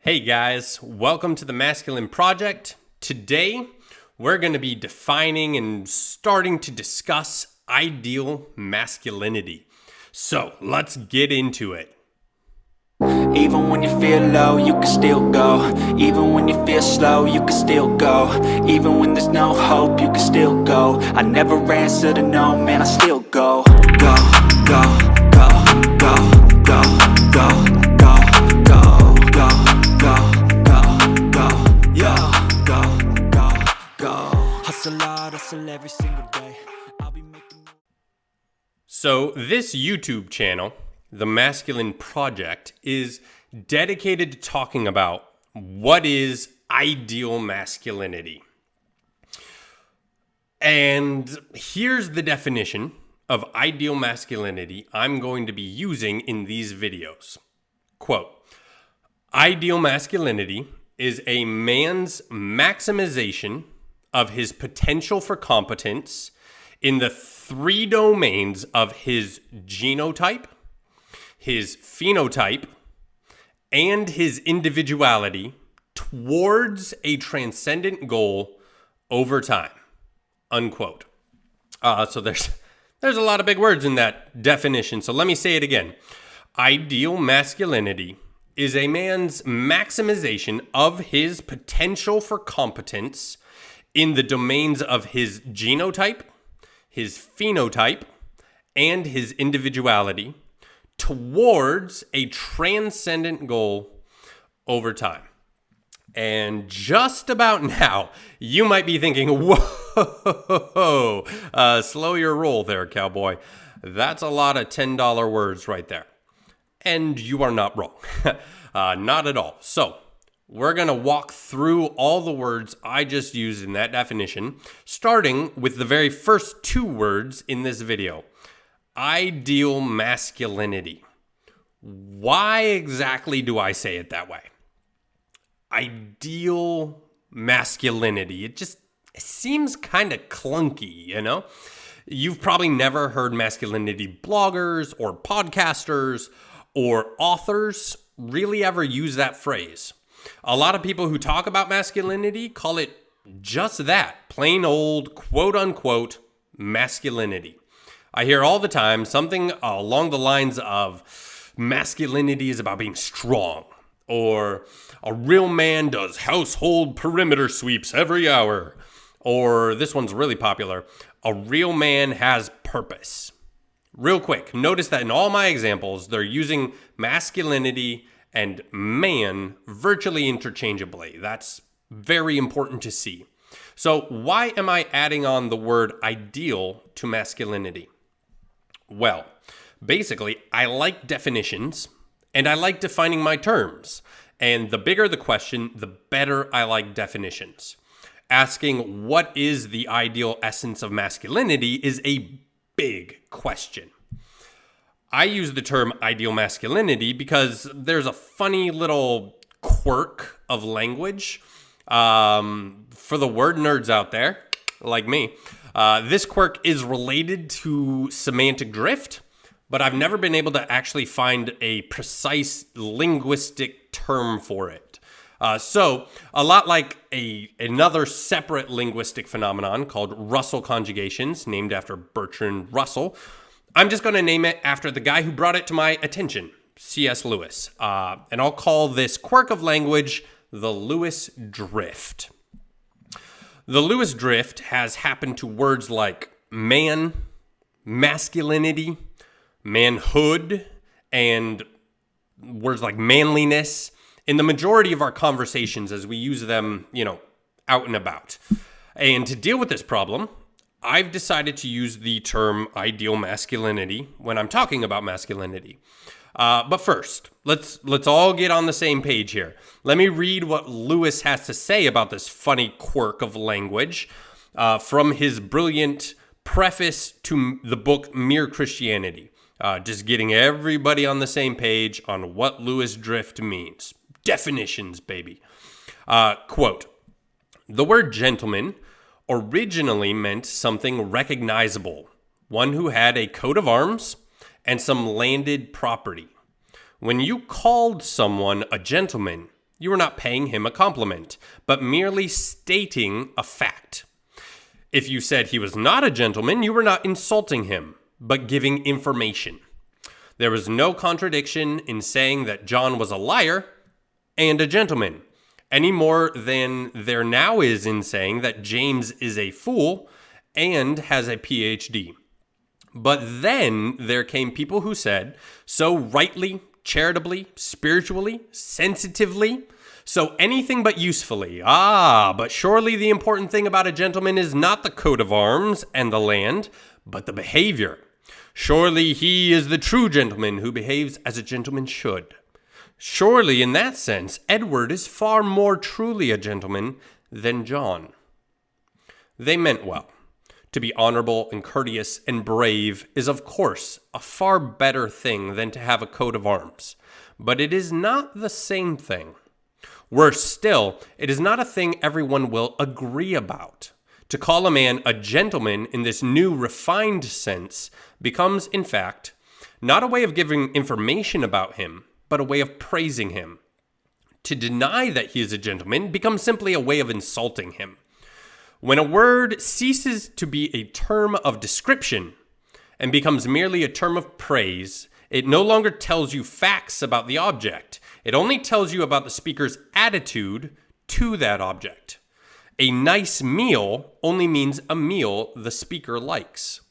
Hey guys, welcome to the Masculine Project. Today, we're going to be defining and starting to discuss ideal masculinity. So, let's get into it. Even when you feel low, you can still go. Even when you feel slow, you can still go. Even when there's no hope, you can still go. I never answer to no, man, I still go. Go, go, go, go, go, go, go, go, go, go, go, go, yo, go, go, go. Hustle hard, hustle every single day. I'll be making. So, this YouTube channel, The Masculine Project, is dedicated to talking about what is ideal masculinity. And here's the definition of ideal masculinity I'm going to be using in these videos. Quote, ideal masculinity is a man's maximization of his potential for competence in the three domains of his genotype, his phenotype, and his individuality towards a transcendent goal over time, unquote. So there's a lot of big words in that definition, so let me say it again. Ideal masculinity is a man's maximization of his potential for competence in the domains of his genotype, his phenotype, and his individuality towards a transcendent goal over time. And just about now, you might be thinking, whoa, slow your roll there, cowboy. That's a lot of $10 words right there. And you are not wrong. Not at all. So, we're going to walk through all the words I just used in that definition, starting with the very first two words in this video. Ideal masculinity. Why exactly do I say it that way? Ideal masculinity. It seems kind of clunky, you know? You've probably never heard masculinity bloggers or podcasters or authors really ever use that phrase. A lot of people who talk about masculinity call it just that, plain old quote-unquote masculinity. I hear all the time something along the lines of masculinity is about being strong, or a real man does household perimeter sweeps every hour, or this one's really popular, a real man has purpose. Real quick, notice that in all my examples, they're using masculinity and man virtually interchangeably. That's very important to see. So why am I adding on the word ideal to masculinity? Well, basically, I like definitions and I like defining my terms. And the bigger the question, the better I like definitions. Asking what is the ideal essence of masculinity is a big question. I use the term ideal masculinity because there's a funny little quirk of language. For the word nerds out there, like me, this quirk is related to semantic drift, but I've never been able to actually find a precise linguistic term for it. So a lot like another separate linguistic phenomenon called Russell conjugations, named after Bertrand Russell, I'm just going to name it after the guy who brought it to my attention, C.S. Lewis. And I'll call this quirk of language the Lewis drift. The Lewis drift has happened to words like man, masculinity, manhood, and words like manliness in the majority of our conversations as we use them, out and about. And to deal with this problem, I've decided to use the term ideal masculinity when I'm talking about masculinity. But first, let's all get on the same page here. Let me read what Lewis has to say about this funny quirk of language from his brilliant preface to the book Mere Christianity. Just getting everybody on the same page on what Lewis drift means. Definitions, baby. Quote, the word gentleman originally meant something recognizable, one who had a coat of arms and some landed property. When you called someone a gentleman, You were not paying him a compliment, but merely stating a fact. If you said he was not a gentleman, you were not insulting him, but giving information. There was no contradiction in saying that John was a liar and a gentleman, any more than there now is in saying that James is a fool and has a PhD. But then there came people who said, so rightly, charitably, spiritually, sensitively, so anything but usefully. But surely the important thing about a gentleman is not the coat of arms and the land, but the behavior. Surely he is the true gentleman who behaves as a gentleman should. Surely in that sense, Edward is far more truly a gentleman than John. They meant well. To be honorable and courteous and brave is, of course, a far better thing than to have a coat of arms. But it is not the same thing. Worse still, it is not a thing everyone will agree about. To call a man a gentleman in this new refined sense becomes, in fact, not a way of giving information about him, but a way of praising him. To deny that he is a gentleman becomes simply a way of insulting him. When a word ceases to be a term of description and becomes merely a term of praise, it no longer tells you facts about the object. It only tells you about the speaker's attitude to that object. A nice meal only means a meal the speaker likes.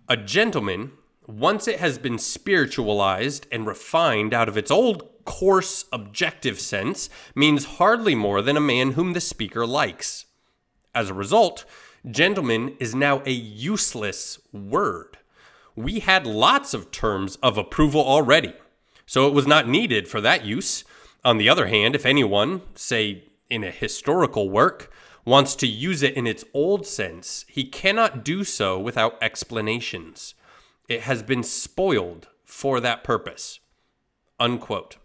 A gentleman, once it has been spiritualized and refined out of its old coarse objective sense, means hardly more than a man whom the speaker likes. As a result, gentleman is now a useless word. We had lots of terms of approval already, so it was not needed for that use. On the other hand, if anyone, say in a historical work, wants to use it in its old sense, he cannot do so without explanations. It has been spoiled for that purpose. Unquote.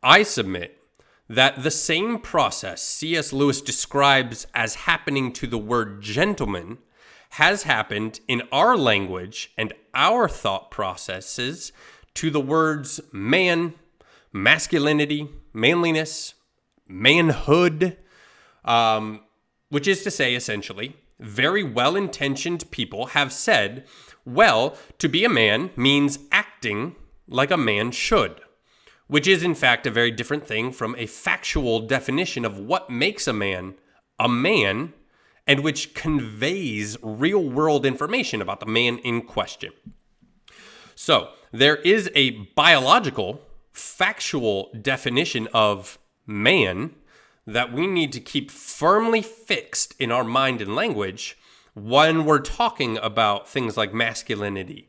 I submit that the same process C.S. Lewis describes as happening to the word gentleman has happened in our language and our thought processes to the words man, masculinity, manliness, manhood, which is to say, essentially, very well-intentioned people have said, well, to be a man means acting like a man should, which is in fact a very different thing from a factual definition of what makes a man, and which conveys real-world information about the man in question. So, there is a biological, factual definition of man that we need to keep firmly fixed in our mind and language when we're talking about things like masculinity.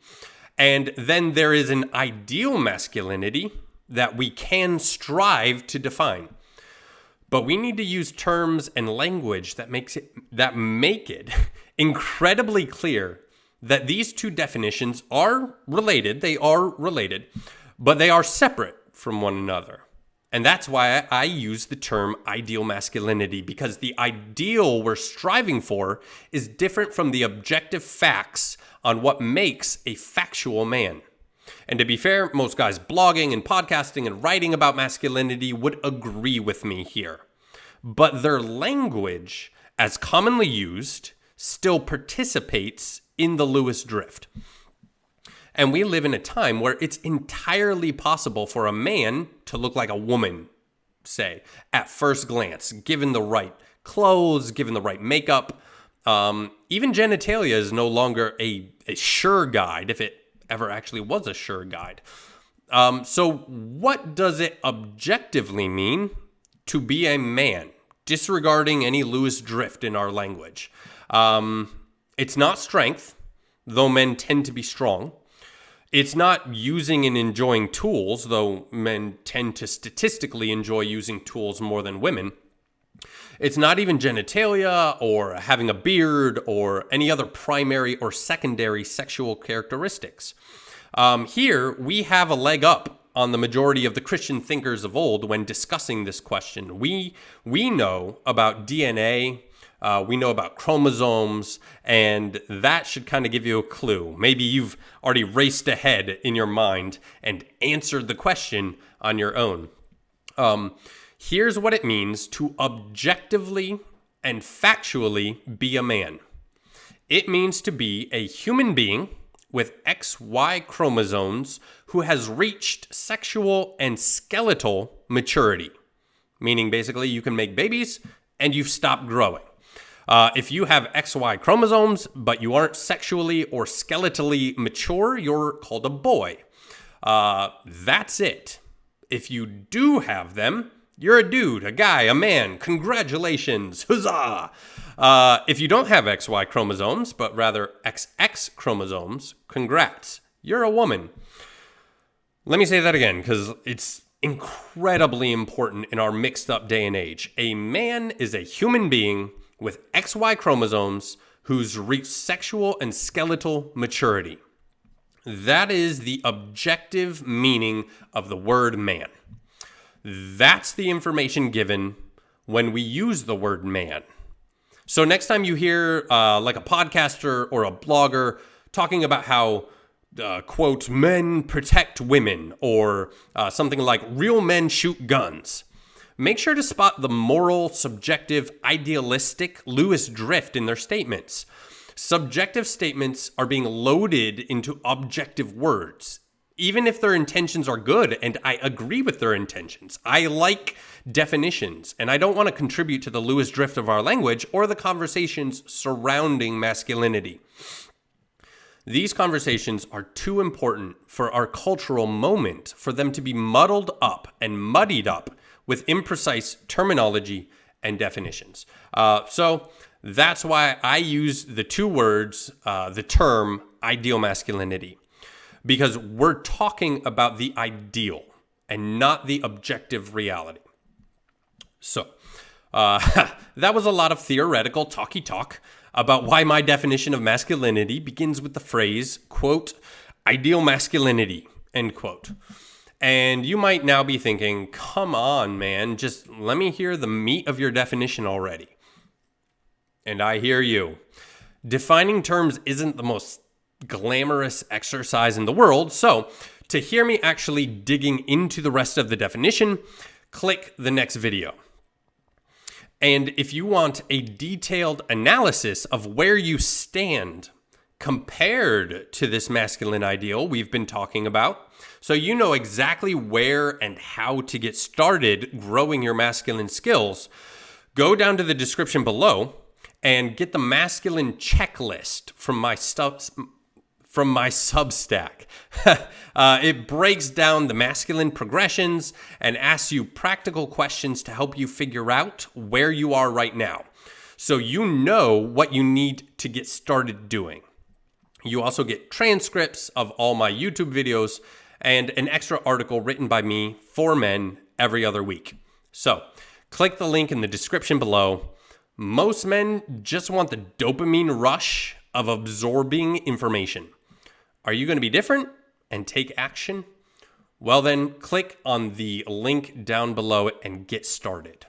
And then there is an ideal masculinity that we can strive to define. But we need to use terms and language that make it incredibly clear that these two definitions are related. They are related, but they are separate from one another. And that's why I use the term ideal masculinity, because the ideal we're striving for is different from the objective facts on what makes a factual man. And to be fair, most guys blogging and podcasting and writing about masculinity would agree with me here. But their language, as commonly used, still participates in the Lewis drift. And we live in a time where it's entirely possible for a man to look like a woman, say, at first glance, given the right clothes, given the right makeup. Even genitalia is no longer a sure guide, if it ever actually was a sure guide. So what does it objectively mean to be a man, disregarding any Lewis drift in our language? It's not strength, though men tend to be strong. It's not using and enjoying tools, though men tend to statistically enjoy using tools more than women. It's not even genitalia or having a beard or any other primary or secondary sexual characteristics. Here, we have a leg up on the majority of the Christian thinkers of old when discussing this question. We know about DNA, we know about chromosomes, and that should kind of give you a clue. Maybe you've already raced ahead in your mind and answered the question on your own. Here's what it means to objectively and factually be a man. It means to be a human being with XY chromosomes who has reached sexual and skeletal maturity. Meaning basically you can make babies and you've stopped growing. If you have XY chromosomes, but you aren't sexually or skeletally mature, you're called a boy. That's it. If you do have them, you're a dude, a guy, a man. Congratulations. Huzzah! If you don't have XY chromosomes, but rather XX chromosomes, congrats. You're a woman. Let me say that again, because it's incredibly important in our mixed up day and age. A man is a human being with XY chromosomes who's reached sexual and skeletal maturity. That is the objective meaning of the word man. That's the information given when we use the word man. So next time you hear like a podcaster or a blogger talking about how, quote, men protect women, or something like real men shoot guns, make sure to spot the moral, subjective, idealistic Lewis drift in their statements. Subjective statements are being loaded into objective words, even if their intentions are good, and I agree with their intentions. I like definitions, and I don't want to contribute to the Lewis drift of our language or the conversations surrounding masculinity. These conversations are too important for our cultural moment for them to be muddled up and muddied up with imprecise terminology and definitions. So that's why I use the two words, the term ideal masculinity, because we're talking about the ideal and not the objective reality. So that was a lot of theoretical talky talk about why my definition of masculinity begins with the phrase, quote, ideal masculinity, end quote. And you might now be thinking, come on, man, just let me hear the meat of your definition already. And I hear you. Defining terms isn't the most glamorous exercise in the world, so to hear me actually digging into the rest of the definition, click the next video. And if you want a detailed analysis of where you stand compared to this masculine ideal we've been talking about, so you know exactly where and how to get started growing your masculine skills, go down to the description below and get the masculine checklist from my Substack. It breaks down the masculine progressions and asks you practical questions to help you figure out where you are right now, so you know what you need to get started doing. You also get transcripts of all my YouTube videos and an extra article written by me for men every other week. So click the link in the description below. Most men just want the dopamine rush of absorbing information. Are you going to be different and take action? Well then, click on the link down below and get started.